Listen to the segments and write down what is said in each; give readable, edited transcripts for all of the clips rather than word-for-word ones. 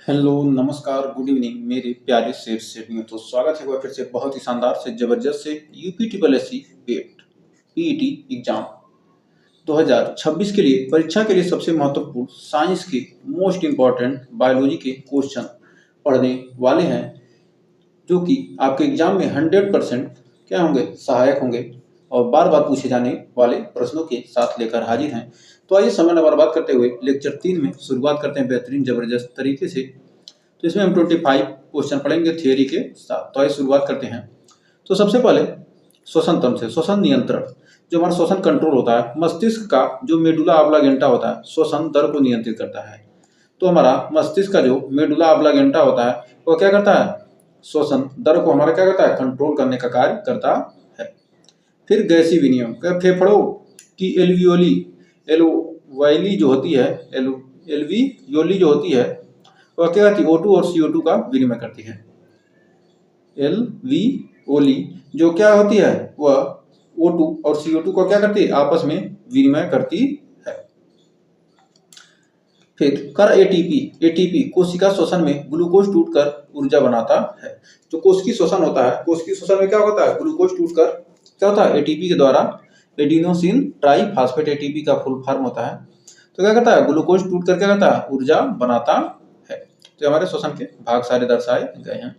Hello, नमस्कार, good evening मेरे प्यारे शेर शेरनियों। तो स्वागत है एक बार फिर से बहुत ही शानदार से जबरदस्त से यूपी ट्रिपल एस सी पेट पीईटी एग्जाम 2026 के लिए परीक्षा के लिए सबसे महत्वपूर्ण साइंस के मोस्ट इम्पॉर्टेंट बायोलॉजी के क्वेश्चन पढ़ने वाले हैं, जो कि आपके एग्जाम में 100% क्या होंगे, सहायक होंगे और बार बार पूछे जाने वाले प्रश्नों के साथ लेकर हाजिर हैं। तो आइए समय न बर्बाद करते हुए लेक्चर 3 में शुरुआत करते हैं बेहतरीन जबरदस्त तरीके से। तो इसमें हम 25 क्वेश्चन पढ़ेंगे थियोरी के साथ। तो आइए शुरुआत करते हैं। तो सबसे पहले श्वसन तंत्र से श्वसन नियंत्रण, जो हमारा श्वसन कंट्रोल होता है, मस्तिष्क का जो मेडुला ऑब्लांगेटा होता है श्वसन दर को नियंत्रित करता है। तो हमारा मस्तिष्क का जो मेडुला ऑब्लांगेटा होता है वो क्या करता है, श्वसन दर को हमारा क्या करता है, कंट्रोल करने का कार्य करता है। फिर गैसीय विनिमय, फेफड़ों की एल्वियोली एलोवाइली जो होती है, एल्वियोली जो होती है वह क्या करती है, O2 और CO2 का विनिमय करती है। एल्वियोली जो क्या होती है, वह O2 और CO2 को क्या करती है, आपस में विनिमय करती है। फिर कर एटीपी कोशिका श्वसन में ग्लूकोज टूटकर ऊर्जा बनाता है। जो कोशिकीय श्वसन होता है, कोशिकीय श्वसन में क्या होता है, ग्लूकोज टूटकर क्या होता है, एटीपी के द्वारा, एडिनोसिन ट्राइफॉस्फेट एटीपी का फुल फॉर्म होता है। तो क्या करता है, ग्लूकोज टूटकर क्या करता है, ऊर्जा बनाता है। तो हमारे श्वसन के भाग सारे दर्शाए गए हैं।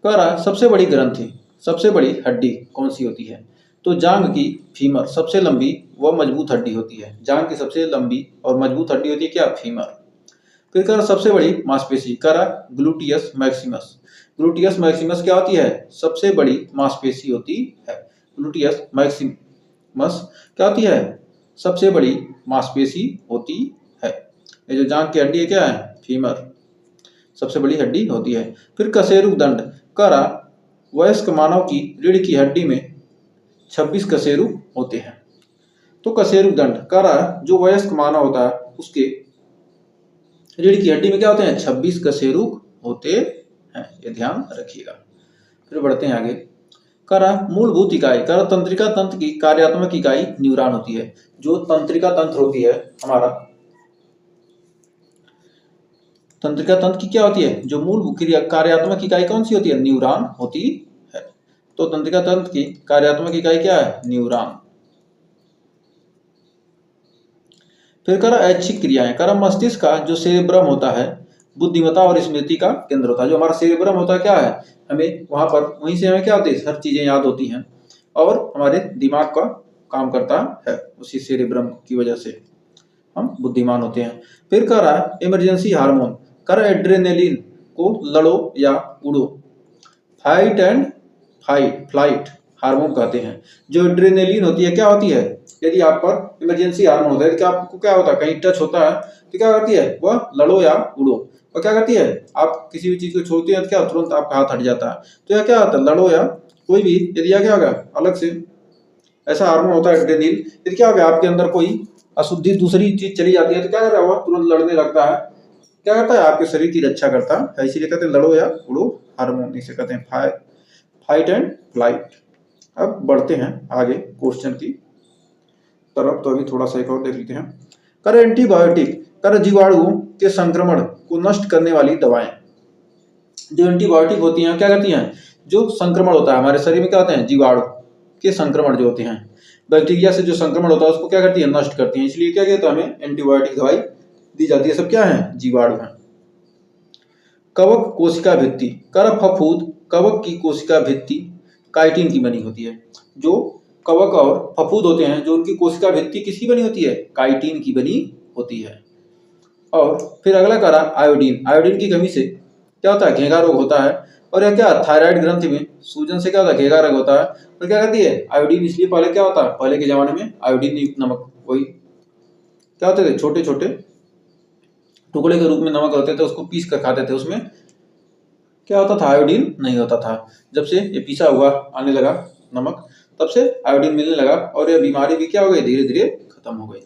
कह रहा सबसे बड़ी ग्रंथि, सबसे बड़ी हड्डी कौन सी होती है। तो जांघ की फीमर सबसे लंबी व मजबूत हड्डी होती है। जांघ की सबसे लंबी और मजबूत हड्डी होती है क्या, फीमर। फिर कह रहा सबसे बड़ी मांसपेशी, कह रहा ग्लूटियस मैक्सिमस। ग्लूटियस मैक्सिमस क्या होती है, सबसे बड़ी मांसपेशी होती है। ग्लूटियस मैक्सिमस क्या होती है, सबसे बड़ी मांसपेशी होती है। ये जो जांघ की हड्डी है क्या है, फीमर, सबसे बड़ी हड्डी होती है। फिर कशेरुक दंड, कह रहा वयस्क मानव की रीढ़ की हड्डी में 26 कशेरुक होते हैं। तो कशेरुक दंड, कह रहा जो वयस्क मानव होता है उसके रीढ़ की हड्डी में क्या होते हैं, 26 कशेरुक होते हैं, ये ध्यान रखिएगा। फिर बढ़ते हैं आगे। कह रहा मूलभूत इकाई, कह रहा तंत्रिका तंत्र की कार्यात्मक इकाई न्यूरॉन होती है। जो तंत्रिका तंत्र होती है हमारा, तंत्रिका तंत्र की क्या होती है, जो मूल कार्यात्मक इकाई कौन सी होती है, न्यूरॉन होती है। तो तंत्रिका तंत्र की कार्यात्मक इकाई क्या है, न्यूरॉन। फिर कह रहा ऐच्छिक क्रियाएं, कह रहा मस्तिष्क का जो सेरेब्रम होता है बुद्धिमत्ता और स्मृति का केंद्र होता है। जो हमारा सेरेब्रम होता है क्या है, हमें वहां पर वहीं से हमें क्या होती है, हर चीजें याद होती हैं और हमारे दिमाग का काम करता है। उसी सेरेब्रम की वजह से हम बुद्धिमान होते हैं। फिर कह रहा है इमरजेंसी हार्मोन, कर एड्रेनलिन को लड़ो या उड़ो, फाइट एंड फ्लाइट हार्मोन कहते हैं। जो एड्रेनलिन होती है क्या होती है, यदि आप पर इमरजेंसी हार्मोन होता है, तो क्या आपको क्या होता है, कहीं टच होता है तो क्या करती है, वह लड़ो या उड़ो। और क्या करती है, आप किसी भी चीज को छोड़ते हैं तो क्या तुरंत आपका हाथ हट जाता है। तो यह क्या होता है, लड़ो या कोई भी, यदि यह क्या होगा, अलग से ऐसा हार्मोन होता है एड्रेनलिन, यदि क्या होगा आपके अंदर कोई अशुद्धि दूसरी चीज चली जाती है तो क्या कर रहा है, वह तुरंत लड़ने लगता है, क्या करता है, आपके शरीर की रक्षा करता है। इसीलिए कहते हैं लड़ो या उड़ो हार्मोन, इसे कहते हैं फाइट एंड फ्लाइट। अब बढ़ते हैं आगे क्वेश्चन की तरफ। तो अभी थोड़ा सा एक और देख लेते हैं। कर एंटीबायोटिक, कर जीवाणुओं के संक्रमण को नष्ट करने वाली दवाएं। जो एंटीबायोटिक होती हैं क्या करती हैं, जो संक्रमण होता है हमारे शरीर में क्या होते हैं, जीवाणु के संक्रमण जो होते हैं, बैक्टीरिया से जो संक्रमण होता है उसको क्या करती है, नष्ट करती है। इसलिए क्या कहते हैं, हमें एंटीबायोटिक दवाई दी जाती है। सब क्या है, जीवाणु है। कवक कोशिका भित्ति, कर फफूद कवक की कोशिका भित्ति काइटिन की बनी होती है। जो कवक और फफूद होते हैं, जो उनकी कोशिका भित्ति किसकी बनी होती है, काइटिन की बनी होती है। और फिर अगला करा आयोडीन, आयोडीन की कमी से क्या होता है, घेंघा रोग होता है। और यह क्या, थायराइड ग्रंथि में सूजन से क्या होता है, घेंघा रोग होता है। तो क्या करती है आयोडीन, इसलिए पहले क्या होता है, पहले के जमाने में आयोडीन युक्त नमक, वही क्या होते थे, छोटे छोटे टुकड़े के रूप में नमक होते थे, उसको पीस कर खाते थे। उसमें क्या होता था, आयोडीन नहीं होता था। जब से ये पीसा हुआ आने लगा नमक, तब से आयोडीन मिलने लगा और यह बीमारी भी क्या हो गई, धीरे धीरे खत्म हो गई।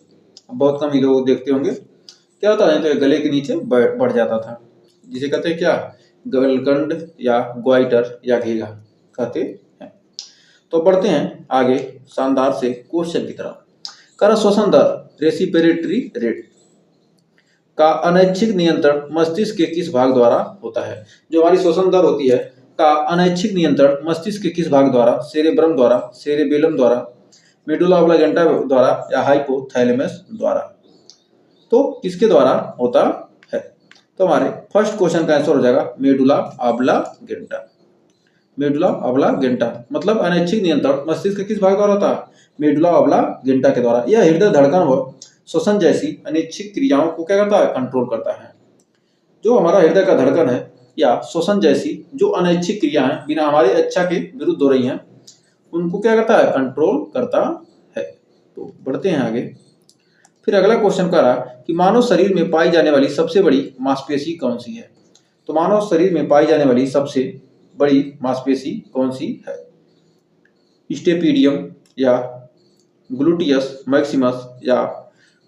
बहुत कम ही लोग देखते होंगे क्या होता है, तो गले के नीचे बढ़ जाता था, जिसे कहते हैं क्या, गलगंड या ग्वाइटर या घेघा कहते हैं। तो बढ़ते हैं आगे शानदार से क्वेश्चन की तरफ। कर श्वसन दर, रेस्पिरेटरी रेट, का अनैच्छिक नियंत्रण मस्तिष्क के किस भाग द्वारा होता है? जो हमारी श्वसन दर होती है का अनैच्छिक नियंत्रण मस्तिष्क के किस भाग द्वारा? सेरेब्रम द्वारा, सेरेबेलम द्वारा, मेडुला ऑब्लांगेटा द्वारा या हाइपोथैलेमस द्वारा? तो किसके द्वारा होता है? तो हमारे फर्स्ट क्वेश्चन का आंसर हो जाएगा मेडुला ऑब्लांगेटा। मेडुला ऑब्लांगेटा मतलब अनैच्छिक नियंत्रण मस्तिष्क के किस भाग द्वारा होता है? मेडुला ऑब्लांगेटा के द्वारा। यह हृदय धड़कन व श्वसन जैसी अनैच्छिक क्रियाओं को क्या करता है? कंट्रोल करता है। जो हमारा हृदय का धड़कन है या श्वसन जैसी जो अनैच्छिक क्रिया है बिना हमारे इच्छा के विरुद्ध हो रही हैं, उनको क्या करता है? कंट्रोल करता है। तो बढ़ते हैं आगे। फिर अगला क्वेश्चन कह रहा है कि मानव शरीर में पाई जाने वाली सबसे बड़ी मांसपेशी कौन सी है? तो मानव शरीर में पाई जाने वाली सबसे बड़ी मांसपेशी कौन सी है? स्टेपीडियम या ग्लूटियस मैक्सिमस या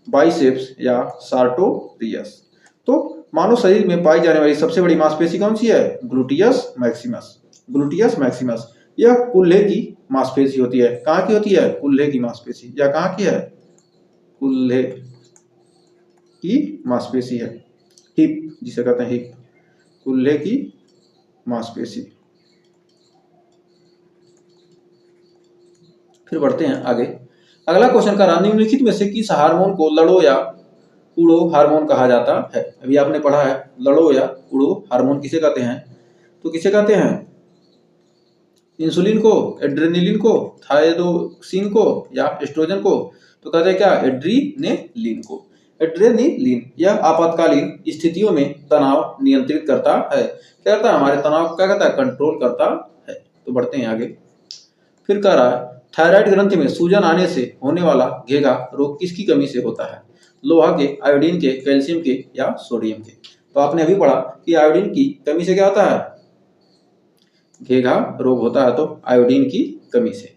बाइसेप्स या सार्टोरियस? तो मानव शरीर में पाई जाने वाली सबसे बड़ी मांसपेशी कौन सी है? Gluteus Maximus. ग्लूटियस मैक्सिमस यह कूल्हे की मांसपेशी होती है। कहाँ की होती है? कूल्हे की मांसपेशी। या कहाँ की है? कूल्हे की मांसपेशी है। हिप जिसे कहते हैं हिप, कूल्हे की मांसपेशी। फिर बढ़ते हैं आगे। अगला क्वेश्चन का निम्नलिखित में से किस हार्मोन को लड़ो या उड़ो हार्मोन कहा जाता है? अभी आपने पढ़ा है लड़ो या उड़ो हार्मोन किसे कहते हैं? तो किसे कहते हैं? इंसुलिन को, एड्रेनलिन को, थायरोक्सिन को या एस्ट्रोजन को? तो कहते हैं क्या? एड्रीनेलिन को। एड्रेनलिन यह आपातकालीन स्थितियों में तनाव नियंत्रित करता है। क्या करता है? हमारे तनाव को क्या करता है? कंट्रोल करता है। तो बढ़ते हैं आगे। फिर कह रहा है थायराइड ग्रंथि में सूजन आने से होने वाला घेघा रोग किसकी कमी से होता है? लोहा के, आयोडीन के, कैल्शियम के या सोडियम के? तो आपने अभी पढ़ा कि आयोडीन की कमी से क्या होता है? घेघा रोग होता है। तो आयोडीन की कमी से।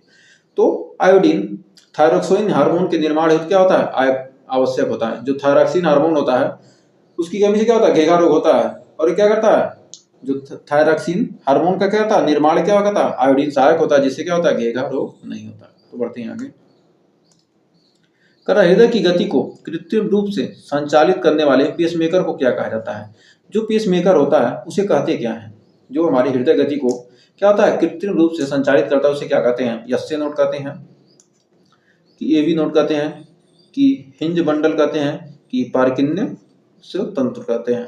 तो आयोडीन थायरोक्सिन हार्मोन के निर्माण हेतु क्या होता है? आवश्यक होता है। जो थायरोक्सिन हार्मोन होता है उसकी कमी से क्या होता है? घेघा रोग होता है। और ये क्या करता है? जो थायरोक्सिन हार्मोन का क्या होता है? निर्माण क्या होता है? आयोडीन सहायक होता है, जिससे क्या होता है? घेघा रोग नहीं होता। तो बढ़ते हैं आगे। हृदय की गति को कृत्रिम रूप से संचालित करने वाले पेसमेकर को क्या कहा जाता है? जो पेसमेकर होता है उसे कहते क्या है? जो हमारी हृदय गति को क्या होता है? कृत्रिम रूप से संचालित करता है, उसे क्या कहते हैं? यस से नोट कहते हैं कि एवी नोट कहते हैं कि हिंज बंडल कहते हैं कि पार्किन्से तंतु कहते हैं,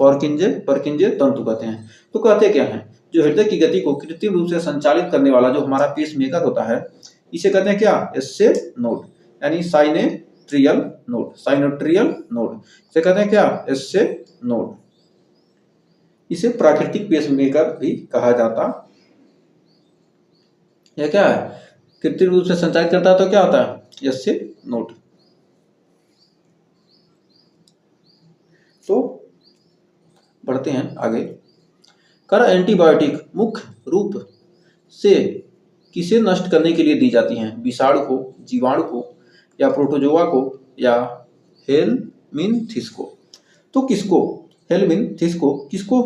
परकिंजे तंतु कहते हैं। तो कहते क्या हैं? जो हृदय की गति को कृत्रिम रूप से संचालित करने वाला जो हमारा पेसमेकर होता है इसे कहते हैं क्या? एससे नोड यानी साइनेट्रियल नोड। साइनेट्रियल नोड इसे कहते हैं क्या? एससे नोड। इसे प्राकृतिक पेसमेकर भी कहा जाता। यह क्या है? कृत्रिम रूप से संचालित करता है तो क्या होता है? एससे नोड। तो बढ़ते हैं आगे। एंटीबायोटिक मुख्य रूप से किसे नष्ट करने के लिए दी जाती हैं? विषाणु को, जीवाणु को या प्रोटोजोआ को या हेलमिनथिस को? तो किसको? हेलमिनथिस को किसको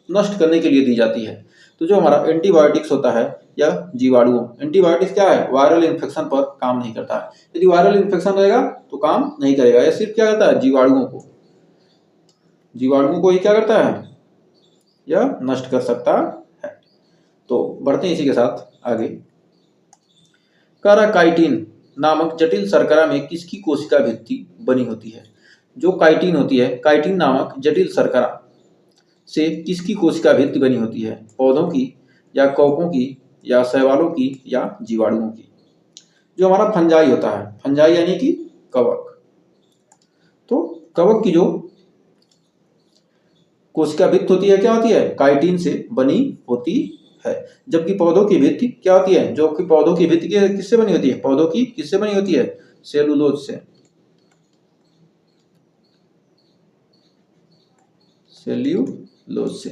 नष्ट करने के लिए दी जाती है? तो जो हमारा एंटीबायोटिक्स होता है या जीवाणु। एंटीबायोटिक्स क्या है? वायरल इन्फेक्शन पर काम नहीं करता है। यदि वायरल इन्फेक्शन रहेगा तो काम नहीं करेगा। यह सिर्फ क्या करता है? जीवाणुओं को ही क्या करता है? यह नष्ट कर सकता है। तो बढ़ते हैं इसी के साथ आगे। काइटिन नामक जटिल शर्करा में किसकी कोशिका भित्ति बनी होती है? जो काइटिन होती है, काइटिन नामक जटिल शर्करा से किसकी कोशिका भित्ति बनी होती है? पौधों की या कवकों की या शैवालों की या जीवाणुओं की? जो हमारा फंजाई होता है, फंजाई यानी कि कवक। तो कवक की जो कोशिका भित्ति होती है क्या होती है? काइटिन से बनी होती है। जबकि पौधों की भित्ति क्या होती है? जो कि पौधों की भित्ति किससे बनी होती है? पौधों की किससे बनी होती है? सेलुलोज से। सेल्यूलोज से।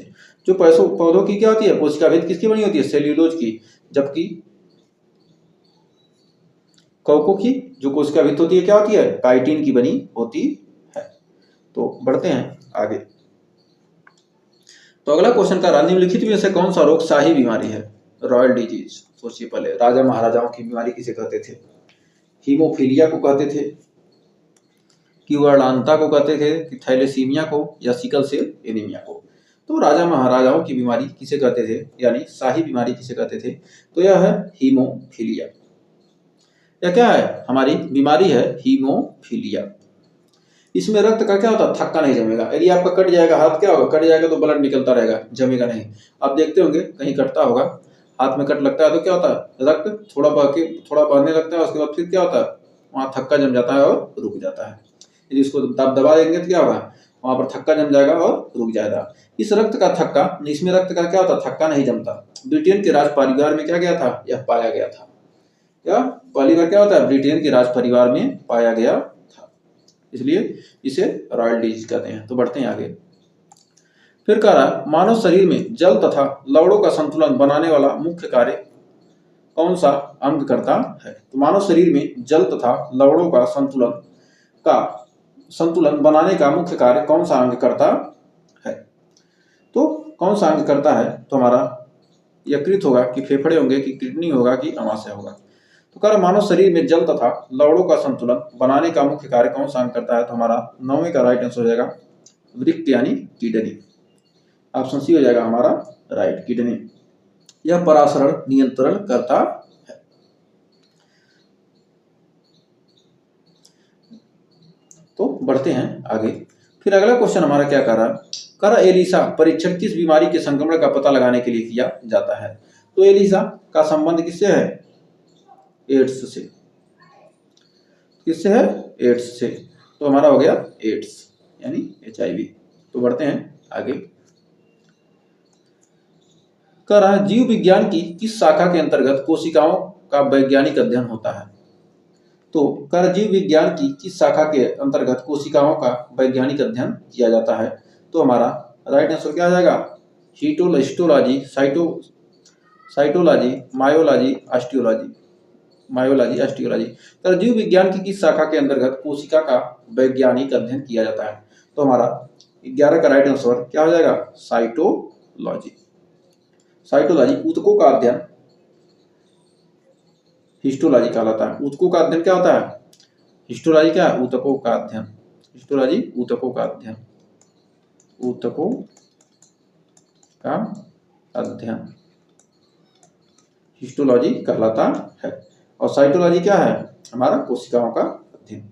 जो पौधों की क्या होती है? कोशिका भित्ति किसकी बनी होती है? सेल्यूलोज की। जबकि कवकों की जो कोशिका भित्ति होती है क्या होती है? काइटिन की बनी होती है। तो बढ़ते हैं आगे। तो अगला क्वेश्चन का निम्नलिखित में से कौन सा रोग शाही बीमारी है? Royal disease. सोचिए पहले, राजा महाराजाओं की बीमारी किसे कहते थे? हीमोफीलिया को कहते थे क्यूअर्लांता को कहते थे, कि थैलेसीमिया को, या सिकल सेल एनीमिया को। तो राजा महाराजाओं की बीमारी किसे कहते थे, यानी शाही बीमारी किसे कहते थे, तो यह है हीमोफीलिया। यह क्या है, हमारी बीमारी है हीमोफीलिया। इसमें रक्त का क्या होता है, थक्का नहीं जमेगा। यदि आपका कट जाएगा हाथ, क्या होगा, कट जाएगा तो ब्लड निकलता रहेगा, जमेगा नहीं। आप देखते होंगे कहीं कटता होगा, हाथ में कट लगता है तो क्या होता है, रक्त थोड़ा बहने लगता है, उसके बाद फिर क्या होता है, वहाँ थक्का जम जाता है और रुक जाता है। यदि उसको दबा देंगे तो क्या होगा, वहाँ पर थक्का जम जाएगा और रुक जाएगा। इस रक्त का थक्का, इसमें रक्त का क्या होता है, थक्का नहीं जमता। ब्रिटेन के राज परिवार में क्या गया था, यह पाया गया था। क्या पहली बार क्या होता है, ब्रिटेन के राज परिवार में पाया गया था, इसलिए इसे रॉयल डिजीज कहते हैं। तो बढ़ते हैं आगे। फिर कह रहा, मानव शरीर में जल तथा लवणों का संतुलन बनाने वाला मुख्य कार्य कौन सा अंग करता है। तो मानव शरीर में जल तथा लवणों का संतुलन बनाने का मुख्य कार्य कौन सा अंग करता है। तो कौन सा अंग करता है, तो हमारा यकृत होगा, कि फेफड़े होंगे, कि किडनी होगा, कि अमाशय होगा। तो कह रहा, मानव शरीर में जल तथा लवणों का संतुलन बनाने का मुख्य कार्य कौन सा अंग करता है। तो हमारा 9वें का राइट आंसर हो जाएगा वृक्क, यानी किडनी। ऑप्शन सी हो जाएगा हमारा राइट, किडनी। यह परासरण नियंत्रण करता है। तो बढ़ते हैं आगे। फिर अगला क्वेश्चन हमारा क्या कर रहा, एलिसा परीक्षण किस बीमारी के संक्रमण का पता लगाने के लिए किया जाता है। तो एलिसा का संबंध किससे है, एड्स से। किससे है, एड्स से। तो हमारा हो गया एड्स, यानी HIV। तो बढ़ते हैं आगे। कह रहा है, जीव विज्ञान की किस शाखा के अंतर्गत कोशिकाओं का वैज्ञानिक अध्ययन होता है। तो कह रहा, जीव विज्ञान की किस शाखा के अंतर्गत कोशिकाओं का वैज्ञानिक अध्ययन किया जाता है। तो हमारा राइट आंसर क्या आ जाएगा, हिस्टोलॉजी, साइटोलॉजी, मायोलॉजी, ऑस्टियोलॉजी। तो जीव विज्ञान की किस शाखा के अंतर्गत कोशिका का वैज्ञानिक अध्ययन किया जाता है। तो हमारा 11 का राइट आंसर क्या हो जाएगा, साइटोलॉजी। ऊतकों का अध्ययन हिस्टोलॉजी कहलाता है। ऊतकों का अध्ययन क्या होता है, हिस्टोलॉजी क्या है, ऊतकों का अध्ययन। हिस्टोलॉजी ऊतकों का अध्ययन, ऊतकों का अध्ययन हिस्टोलॉजी कहलाता है। और साइटोलॉजी क्या है, हमारा कोशिकाओं का अध्ययन।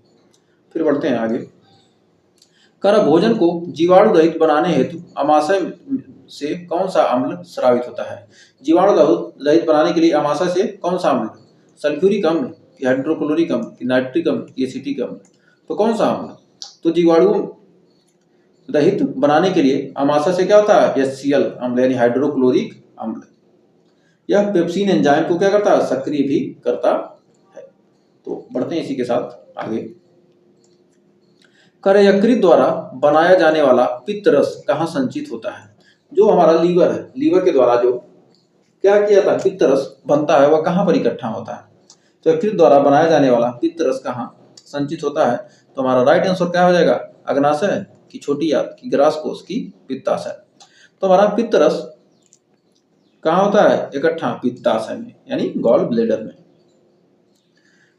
फिर बढ़ते हैं आगे। कर भोजन को जीवाणु रहित बनाने हेतु अमाशय से कौन सा अम्ल स्रावित होता है। जीवाणु रहित बनाने के लिए अमाशय से कौन सा अम्ल, सल्फ्यूरिक अम्ल, कि हाइड्रोक्लोरिक अम्ल, कि नाइट्रिक अम्ल, कि एसिटिक अम्ल। तो कौन सा अम्ल, तो जीवाणु रहित बनाने के लिए अमाशय से क्या होता है, HCl अम्ल, यानी हाइड्रोक्लोरिक अम्ल। यह पेप्सिन एंजाइम को क्या करता है, सक्रिय भी करता है। तो बढ़ते हैं इसी के साथ आगे। यकृत द्वारा बनाया जाने वाला पित्त रस कहाँ संचित होता है। जो हमारा लीवर है, लीवर के द्वारा जो क्या किया था, पित्त रस बनता है, वह कहाँ पर इकट्ठा होता है। तो यकृत द्वारा बनाया जाने वाला पित्त रस कहाँ संचित होता है। तो हमारा राइट आंसर क्या हो जाएगा, अग्नाशय, की छोटी आंत, की ग्रास कोश, की पित्ताशय। तो हमारा पित्त रस कहाँ होता है, इकट्ठा पित्ताशय में, यानी गॉल ब्लेडर में।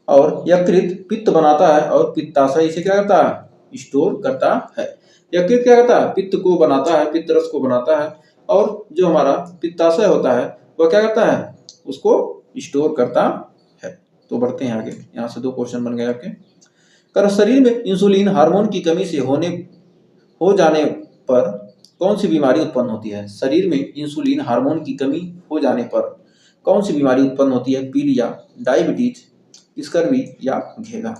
और यकृत पित्त बनाता है और पित्ताशय इसे क्या करता है, स्टोर करता है। यकृत क्या करता है, पित्त को बनाता है, पित्त रस को बनाता है, और जो हमारा पित्ताशय होता है वह क्या करता है, उसको स्टोर करता है। तो बढ़ते हैं आगे। यहाँ से 2 क्वेश्चन बन गए आपके। कर शरीर में इंसुलिन हार्मोन की कमी से हो जाने पर कौन सी बीमारी उत्पन्न होती है। शरीर में इंसुलिन हार्मोन की कमी हो जाने पर कौन सी बीमारी उत्पन्न होती है, पीलिया, डायबिटीज, स्कर्वी, या घेगा।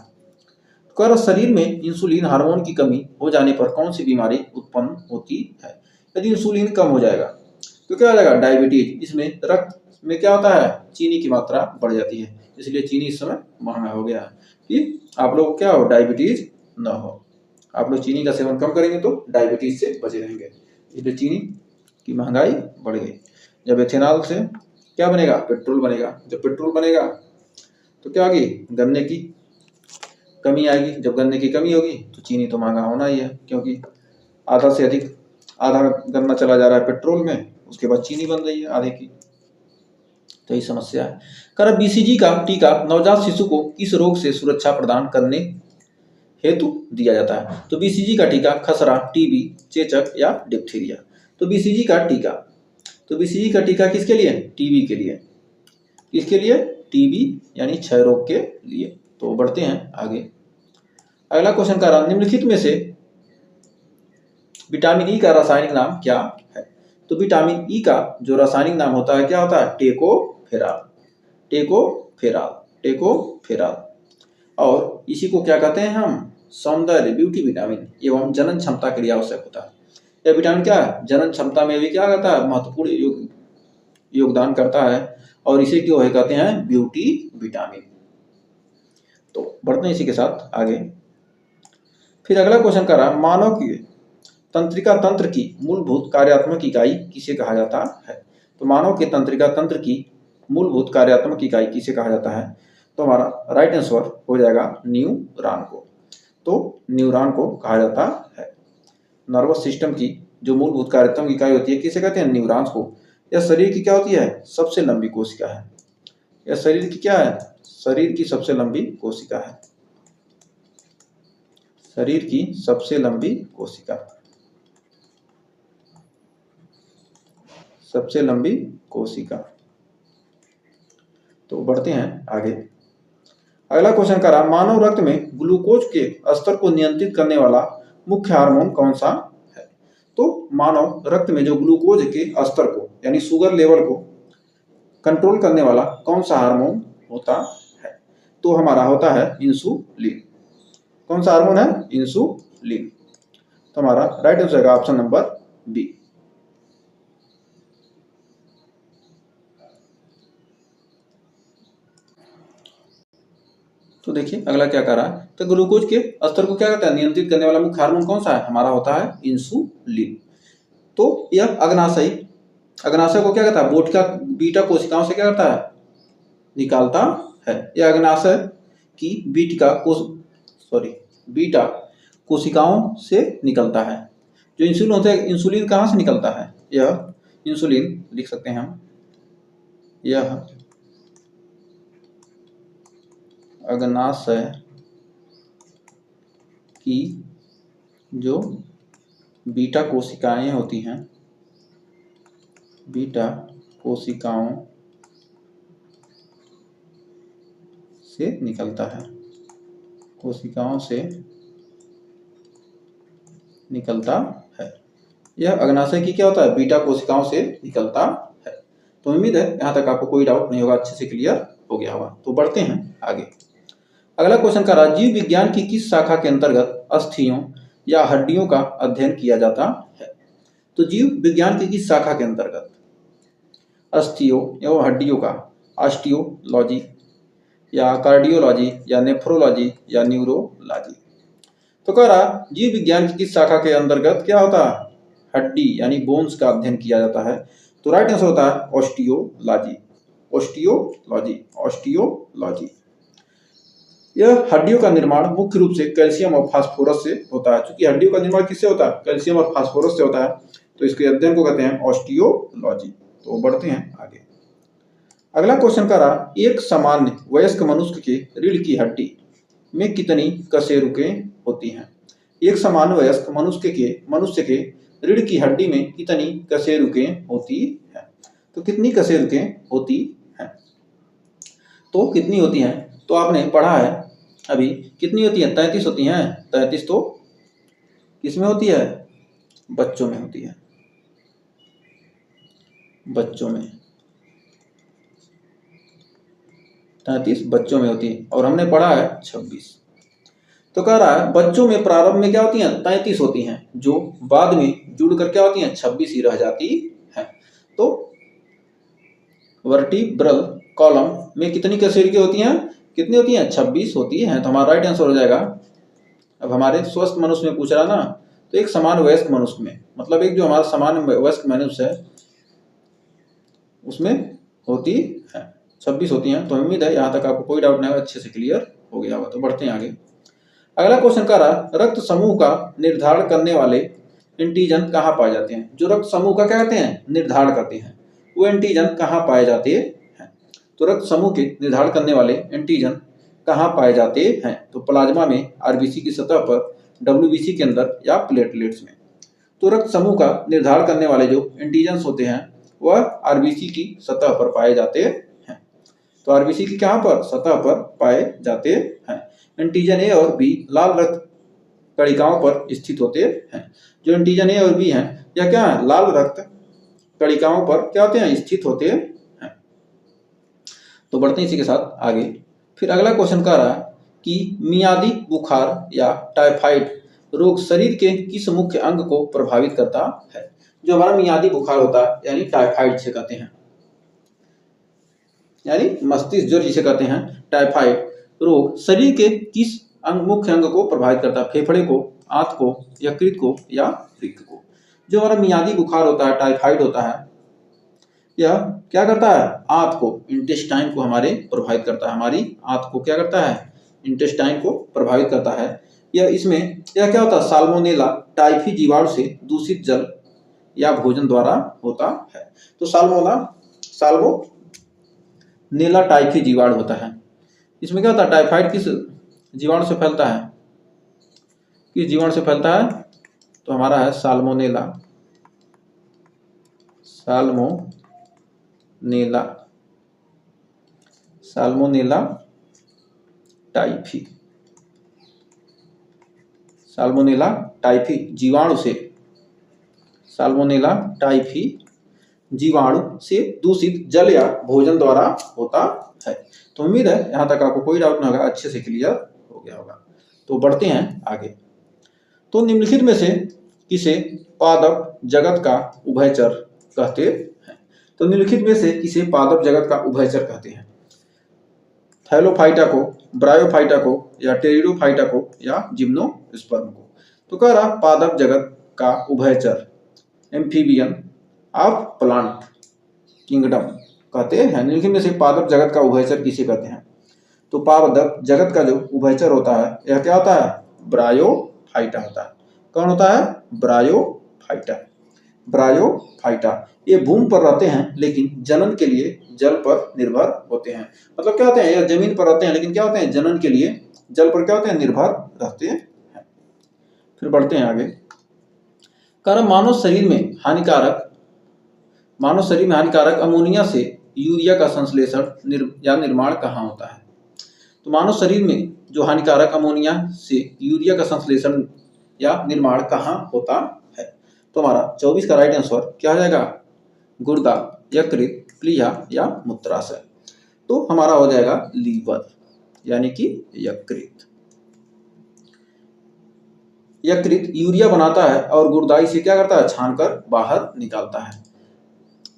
कर शरीर में इंसुलिन हार्मोन की कमी हो जाने पर कौन सी बीमारी उत्पन्न होती है। यदि इंसुलिन कम हो जाएगा तो क्या हो जाएगा, डायबिटीज। इसमें रक्त में क्या होता है, चीनी की मात्रा बढ़ जाती है, इसलिए चीनी इस समय महंगा हो गया है, कि आप लोग क्या हो, डायबिटीज न हो। आप लोग चीनी का सेवन कम करेंगे तो डायबिटीज से बचे रहेंगे, इसलिए चीनी की महंगाई बढ़ गई। जब एथेनॉल से क्या बनेगा, पेट्रोल बनेगा। जब पेट्रोल बनेगा तो क्या होगी, गन्ने की कमी आएगी। जब गन्ने की कमी होगी तो चीनी तो महंगा होना ही है, क्योंकि आधा से अधिक आधा गन्ना चला जा रहा है पेट्रोल में, उसके बाद चीनी बन रही है आधे की। तो ये समस्या है। BCG का टीका नवजात शिशु को किस रोग से सुरक्षा प्रदान करने हेतु दिया जाता है। तो बीसीजी का टीका खसरा, टीबी, चेचक या डिप्थीरिया। तो बीसीजी का टीका किसके लिए? टीबी के लिए। किसके लिए? टीबी यानी क्षय रोग के लिए। तो बढ़ते हैं आगे। अगला क्वेश्चन का निम्नलिखित में से विटामिन ई का रासायनिक नाम क्या है? तो विटामिन ई का जो रासायनिक नाम होता है क्या होता है? टेकोफेराल। और इसी को क्या कहते हैं हम? सौंदर्य, ब्यूटी विटामिन एवं जनन क्षमता के लिए आवश्यक होता है। यह विटामिन क्या है? जनन क्षमता में भी क्या करता है? महत्वपूर्ण योगदान करता है और इसे क्यों है कहते हैं? Beauty vitamin. तो बढ़ते हैं इसी के साथ आगे। फिर अगला क्वेश्चन कर रहा है, मानव की तंत्रिका तंत्र की मूलभूत कार्यात्मक इकाई किसे कहा जाता है? तो मानव के तंत्रिका तंत्र की मूलभूत कार्यात्मक इकाई किसे कहा जाता है? तो हमारा राइट आंसर हो जाएगा न्यूरॉन को। तो न्यूरॉन को कहा जाता है। नर्वस सिस्टम की जो मूलभूत कार्यात्मक इकाई होती है किसे कहते हैं? न्यूरॉन्स को। यह शरीर की क्या होती है? सबसे लंबी कोशिका है। यह शरीर की क्या है? शरीर की सबसे लंबी कोशिका है। शरीर की सबसे लंबी कोशिका, सबसे लंबी कोशिका। तो बढ़ते हैं आगे। अगला क्वेश्चन कर रहा, मानव रक्त में ग्लूकोज के स्तर को नियंत्रित करने वाला मुख्य हार्मोन कौन सा है? तो मानव रक्त में जो ग्लूकोज के स्तर को यानी शुगर लेवल को कंट्रोल करने वाला कौन सा हार्मोन होता है? तो हमारा होता है इंसुलिन। कौन सा हार्मोन है? इंसुलिन। तो हमारा राइट आंसर होगा ऑप्शन नंबर बी। तो देखिए अगला क्या कर रहा है, तो ग्लूकोज के स्तर को क्या करता है? नियंत्रित करने वाला मुख्य हार्मोन कौन सा है? हमारा होता है इंसुलिन। तो यह अग्नाशय को क्या करता है? बोटका बीटा कोशिकाओं से क्या करता है? निकालता है। यह अग्नाशय की बीटा कोशिकाओं से निकलता है। जो इंसुलिन होता है, इंसुलिन कहाँ से निकलता है? यह इंसुलिन लिख सकते हैं हम, यह अग्नाशय की जो बीटा कोशिकाएं होती हैं, बीटा कोशिकाओं से निकलता है। कोशिकाओं से निकलता है। यह अग्नाशय की क्या होता है? बीटा कोशिकाओं से निकलता है। तो उम्मीद है यहाँ तक आपको कोई डाउट नहीं होगा, अच्छे से क्लियर हो गया होगा। तो बढ़ते हैं आगे। अगला क्वेश्चन का जीव विज्ञान की किस शाखा के अंतर्गत अस्थियों या हड्डियों का अध्ययन किया जाता है? तो जीव विज्ञान की किस शाखा के अंतर्गत अस्थियों एवं हड्डियों का ऑस्टियोलॉजी या कार्डियोलॉजी या नेफ्रोलॉजी या न्यूरोलॉजी। तो कह रहा जीव विज्ञान की किस शाखा के अंतर्गत क्या होता है? हड्डी यानी बोन्स का अध्ययन किया जाता है। तो राइट आंसर होता है ऑस्टियोलॉजी। ऑस्टियोलॉजी। यह हड्डियों का निर्माण मुख्य रूप से कैल्शियम और फास्फोरस से होता है। क्योंकि हड्डियों का निर्माण किससे होता है? कैल्शियम और फास्फोरस से होता है। तो इसके अध्ययन को कहते हैं ऑस्टियोलॉजी। तो बढ़ते हैं आगे। अगला क्वेश्चन का रहा, एक सामान्य वयस्क मनुष्य के रीढ़ की हड्डी में कितनी कशेरुकें होती हैं? एक सामान्य वयस्क मनुष्य के रीढ़ की हड्डी में कितनी कशेरुकें होती हैं? तो कितनी कशेरुकें होती हैं? तो कितनी होती हैं? तो आपने पढ़ा है अभी, कितनी होती है? 33 होती हैं। 33 तो किसमें होती है? बच्चों में होती है। बच्चों में 33 बच्चों में होती है और हमने पढ़ा है 26। तो कह रहा है बच्चों में प्रारंभ में क्या होती हैं? 33 होती हैं, जो बाद में जुड़कर क्या होती हैं? 26 ही रह जाती हैं। तो वर्टिब्रल कॉलम में कितनी कशेरुकें होती हैं? कितनी होती हैं? 26 होती हैं। तो हमारा राइट आंसर हो जाएगा। अब हमारे स्वस्थ मनुष्य में पूछ रहा ना, तो एक समान वयस्क मनुष्य में, मतलब एक जो हमारा समान वयस्क मनुष्य है उसमें होती है 26 होती हैं। तो उम्मीद है यहाँ तक आपको कोई डाउट नहीं होगा, अच्छे से क्लियर हो गया होगा। तो बढ़ते हैं आगे। अगला क्वेश्चन का रहा, रक्त समूह का निर्धारण करने वाले एंटीजन कहाँ पाए जाते हैं? जो रक्त समूह का क्या कहते हैं? निर्धारण करते हैं, वो एंटीजन कहाँ पाए जाते हैं? तो रक्त समूह के निर्धारण करने वाले एंटीजन कहाँ पाए जाते हैं? तो प्लाज्मा में, आरबीसी की सतह पर, डब्ल्यूबीसी के अंदर या प्लेटलेट्स में। तो रक्त समूह का निर्धारण करने वाले जो एंटीजन्स होते हैं वह आरबीसी की सतह पर पाए जाते हैं। तो आरबीसी की कहाँ पर? सतह पर पाए जाते हैं। एंटीजन ए और बी लाल रक्त कणिकाओं पर स्थित होते हैं। जो एंटीजन ए और बी हैं यह क्या है? लाल रक्त कणिकाओं पर क्या होते हैं? स्थित होते हैं। तो बढ़ते हैं इसी के साथ आगे। फिर अगला क्वेश्चन कह रहा है कि मियादी बुखार या टाइफाइड रोग शरीर के किस मुख्य अंग को प्रभावित करता है? जो हमारा मियादी बुखार होता है यानी टाइफाइड जिसे कहते हैं, यानी मस्तिष्क ज्वर जिसे कहते हैं, टाइफाइड रोग शरीर के किस मुख्य अंग को प्रभावित करता है? फेफड़े को, आंत को, यकृत को या वृक्क को? जो हमारा मियादी बुखार होता है, टाइफाइड होता है, यह क्या करता है? आंत को, इंटेस्टाइन को हमारे प्रभावित करता है। हमारी आंत को क्या करता है? इंटेस्टाइन को प्रभावित करता है। यह क्या होता है? साल्मोनेला टाइफी जीवाणु से दूषित जल या भोजन द्वारा होता है। तो साल्मोनेला टाइफी जीवाणु होता है। इसमें क्या होता है? टाइफाइड किस जीवाणु से फैलता है? किस जीवाणु से फैलता है? तो हमारा है साल्मोनेला टाइफी। साल्मोनेला टाइफी जीवाणु से दूषित जल या भोजन द्वारा होता है। तो उम्मीद है यहाँ तक आपको कोई डाउट ना होगा, अच्छे से क्लियर हो गया होगा। तो बढ़ते हैं आगे। तो निम्नलिखित में से किसे पादप जगत का उभयचर कहते हैं? तो निम्नलिखित में से किसे पादप जगत का उभयचर कहते हैं? थैलोफाइटा को, ब्रायोफाइटा को या टेरिडोफाइटा को या जिम्नोस्पर्म को? तो कह रहा पादप जगत का उभयचर, एम्फीबियन ऑफ प्लांट किंगडम कहते हैं। निम्नलिखित में से पादप जगत का उभयचर किसे कहते हैं? तो पादप जगत का जो उभयचर होता है यह क्या होता है? ब्रायोफाइटा होता है। कौन होता है? ब्रायोफाइटा। ये भूमि पर रहते हैं लेकिन जनन के लिए जल पर निर्भर होते हैं। मतलब क्या होते हैं? यह जमीन पर रहते हैं लेकिन क्या होते हैं? जनन के लिए जल पर क्या होते हैं? निर्भर रहते हैं। फिर बढ़ते हैं आगे। कारण मानव शरीर में हानिकारक अमोनिया से यूरिया का संश्लेषण या निर्माण कहाँ होता है? तो मानव शरीर में जो हानिकारक अमोनिया से यूरिया का संश्लेषण या निर्माण कहाँ होता है? तो हमारा 24 का राइट आंसर क्या हो जाएगा? गुर्दा, यकृत, प्लीहा या मूत्राशय। तो हमारा हो जाएगा लीवर यानी कि यकृत। यकृत यूरिया बनाता है और गुर्दा इसे क्या करता है? छानकर बाहर निकालता है।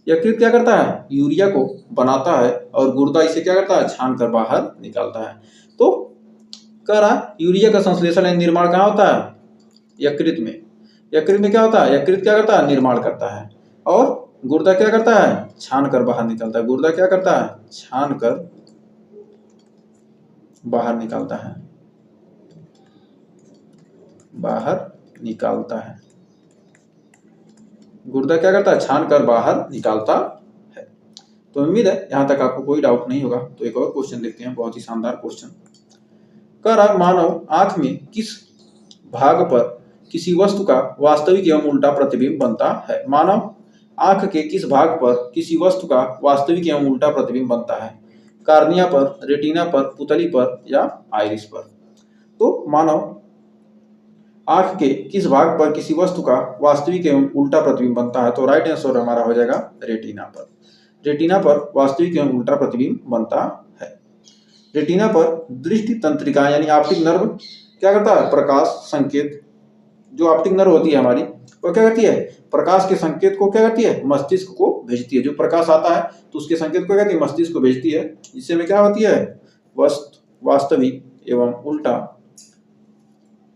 यकृत क्या करता है? यूरिया को बनाता है और गुर्दा इसे क्या करता है? छानकर बाहर निकालता है। तो कह रहा यूरिया का संश्लेषण या निर्माण कहाँ होता है? यकृत में। यकृत में क्या होता है? यकृत क्या करता है? निर्माण करता है। और गुर्दा क्या करता है? छानकर बाहर निकालता है। गुर्दा क्या करता है? छानकर बाहर निकालता है। गुर्दा क्या करता है? छानकर बाहर निकालता है। तो उम्मीद है यहाँ तक आपको कोई डाउट नहीं होगा। तो एक और क्वेश्चन देखते हैं, बहुत ही शानदार क्वेश्चन। कह रहा मानव आंख में किस भाग पर किसी वस्तु का वास्तविक एवं उल्टा प्रतिबिंब बनता है? मानव आंख के किस भाग पर किसी वस्तु का वास्तविक एवं उल्टा प्रतिबिंब बनता है? कार्निया पर, रेटिना पर, पुतली पर या आइरिस पर? तो मानव आंख के किस भाग पर किसी वस्तु का वास्तविक एवं उल्टा प्रतिबिंब बनता है? तो राइट आंसर हमारा हो जाएगा रेटिना पर। रेटिना पर वास्तविक एवं उल्टा प्रतिबिंब बनता है। रेटिना पर दृष्टि तंत्रिका यानी ऑप्टिक नर्व क्या करता है? प्रकाश संकेत, जो ऑप्टिक नर्व होती है हमारी, वो क्या करती है? प्रकाश के संकेत को क्या करती है? मस्तिष्क को भेजती है। जो प्रकाश आता है तो उसके संकेत को क्या करती है? मस्तिष्क को भेजती है। जिससे में क्या होती है? वास्तविक एवं उल्टा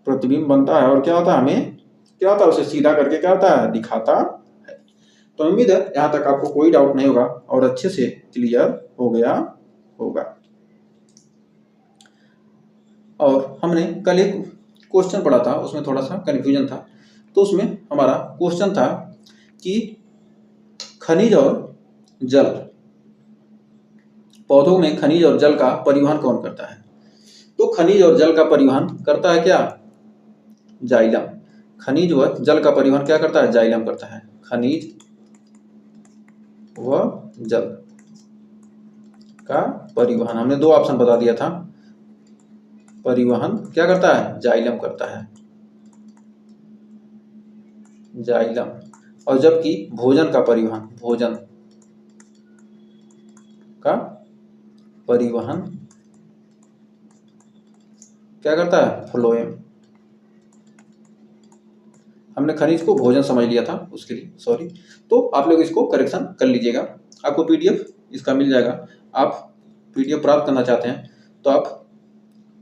प्रतिबिंब बनता है। और क्या होता है? हमें क्या होता है? उसे सीधा करके क्या होता है? दिखाता है। तो उम्मीद है यहाँ तक आपको कोई डाउट नहीं होगा और अच्छे से क्लियर हो गया होगा। और हमने कल एक क्वेश्चन पढ़ा था, उसमें थोड़ा सा कंफ्यूजन था। तो उसमें हमारा क्वेश्चन था कि खनिज और जल, पौधों में खनिज और जल का परिवहन कौन करता है? तो खनिज और जल का परिवहन करता है क्या? जाइलम। खनिज व जल का परिवहन क्या करता है? जाइलम करता है। खनिज व जल का परिवहन, हमने दो ऑप्शन बता दिया था। परिवहन क्या करता है? जाइलम करता है, जाइलम। और जबकि भोजन का परिवहन, भोजन का परिवहन क्या करता है? फ्लोएम। हमने खनिज को भोजन समझ लिया था, उसके लिए सॉरी। तो आप लोग इसको करेक्शन कर लीजिएगा, आपको पीडीएफ इसका मिल जाएगा। आप पीडीएफ प्राप्त करना चाहते हैं तो आप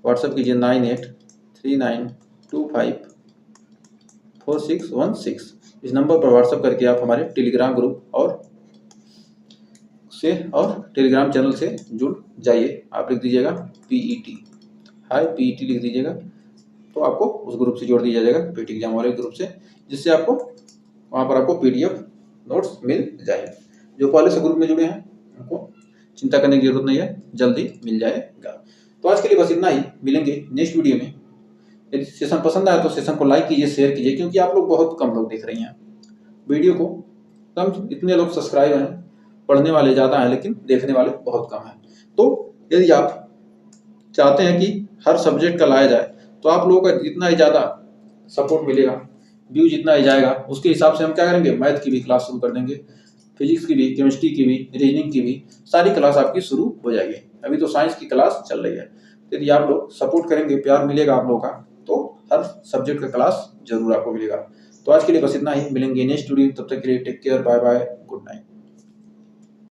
व्हाट्सएप कीजिए 9839254616। इस नंबर पर व्हाट्सएप करके आप हमारे टेलीग्राम ग्रुप और टेलीग्राम चैनल से जुड़ जाइए। आप लिख दीजिएगा PET, हाय PET लिख दीजिएगा, तो आपको उस ग्रुप से जोड़ दिया जाएगा, पीटी एग्जाम वाले ग्रुप से, जिससे आपको वहाँ पर आपको PDF नोट्स मिल जाएंगे। जो पहले से ग्रुप में जुड़े हैं उनको चिंता करने की जरूरत नहीं है, जल्दी मिल जाएगा। तो आज के लिए बस इतना ही, मिलेंगे नेक्स्ट वीडियो में। यदि सेशन पसंद आया तो सेशन को लाइक कीजिए, शेयर कीजिए, क्योंकि आप लोग बहुत कम लोग देख रही हैं वीडियो को। कम इतने लोग सब्सक्राइब हैं, पढ़ने वाले ज़्यादा हैं लेकिन देखने वाले बहुत कम हैं। तो यदि आप चाहते हैं कि हर सब्जेक्ट का लाया जाए तो आप लोगों का जितना ही ज़्यादा सपोर्ट मिलेगा, व्यू जितना ही जाएगा, उसके हिसाब से हम क्या करेंगे, मैथ की भी क्लास शुरू कर देंगे, फिजिक्स की भी, केमिस्ट्री की भी, रीजनिंग की भी, सारी क्लास आपकी शुरू हो जाएगी। अभी तो साइंस की क्लास चल रही है। यदि आप लोग सपोर्ट करेंगे, प्यार मिलेगा आप लोगों का, तो हर सब्जेक्ट का क्लास जरूर आपको मिलेगा। तो आज के लिए बस इतना ही, मिलेंगे नेक्स्ट वीडियो, तब तक के लिए take care, bye bye, good night.